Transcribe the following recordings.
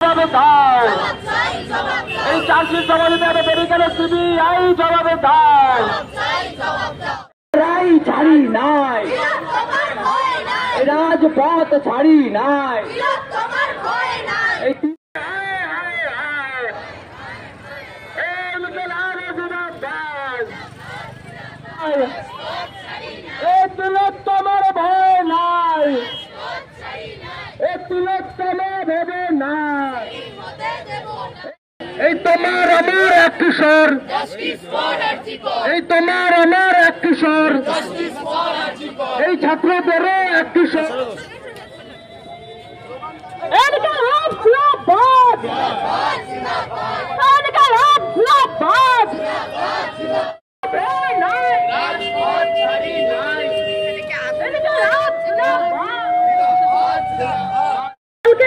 জবাবে দাও। এই চার্জশিট জমা দিতে হবে দেরি কেন সিবিআই জবাবে দাও। রাই ছাড়ি নাই, রাজপথ ছাড়ি নাই। তোমার ভয় নাই, তিলোত্তমা ভেবে নাই। এই তোমার আমার এক কিশোর, এই তোমার আমার এক কিশোর, এই ছাত্রদেরও এক কিশোর।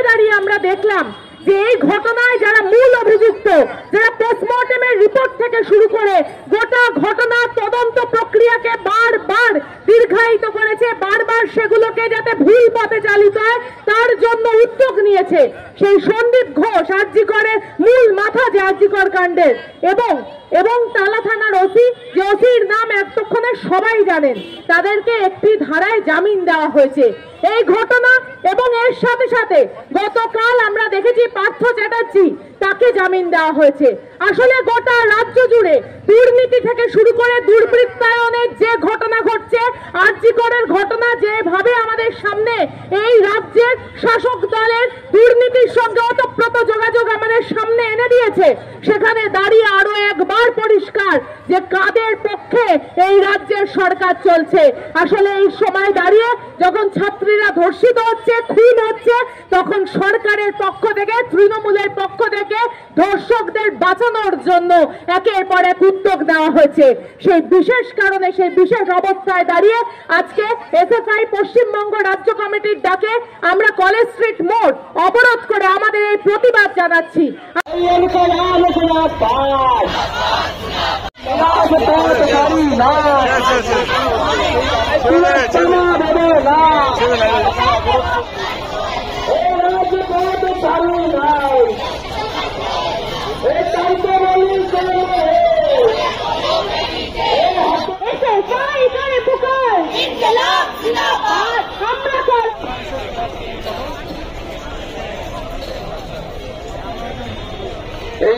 দাঁড়িয়ে আমরা দেখলাম যে এই ঘটনায় যারা মূল অভিযুক্ত, যারা পোস্টমর্টেমের রিপোর্ট থেকে শুরু করে গোটা ঘটনা তদন্ত প্রক্রিয়াকে বারবার দীর্ঘায়িত করেছে, বারবার সেগুলোকে যাতে ভুল পথে চালিত হয় তার জন্য উদ্যোগ নিয়েছে সেই সন্দীপ ঘোষ, আরজি করে মূল মাথা যে আরজি কর কাণ্ডের, এবং তালা থানার ওসি, যে ওসির নাম এতক্ষণে সবাই জানেন, তাদেরকে একটি ধারায় জামিন দেওয়া হয়েছে। এই ঘটনা এবং এর সাথে সাথে গতকাল আমরা দেখেছি পার্থ চ্যাটার্জি, তাকে জামিন দেওয়া হয়েছে। আসলে গোটা রাজ্য জুড়ে দুর্নীতি থেকে শুরু করে দুর্বৃত্তায়নের যে ঘটনা ঘটছে, আরজি করের ঘটনা যেভাবে আমাদের সামনে এই রাজ্যের শাসক দলের দুর্নীতির সঙ্গে ওতপ্রোত যোগাযোগ আমাদের সামনে এনে দিয়েছে, সেখানে দাঁড়িয়ে আরো একবার পরিষ্কার যে কাদের পক্ষে এই রাজ্যের সরকার চলছে। আসলে এই সময় দাঁড়িয়ে যখন ছাত্রীরা ধর্ষিত হচ্ছে, খুন হচ্ছে, তখন সরকারের পক্ষ থেকে, তৃণমূলের পক্ষ থেকে ধর্ষকদের বাঁচানোর জন্য একের পর এক উদ্যোগ নেওয়া হয়েছে। সেই বিশেষ কারণে, সেই বিশেষ অবস্থায় দাঁড়িয়ে আজকে এসএফআই পশ্চিমবঙ্গ রাজ্য কমিটির ডাকে আমরা কলেজ স্ট্রিট মোড় অবরোধ করে আমাদের এই প্রতিবাদ জানাচ্ছি।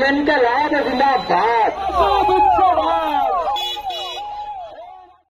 इनका लाभ जिंदाबाद।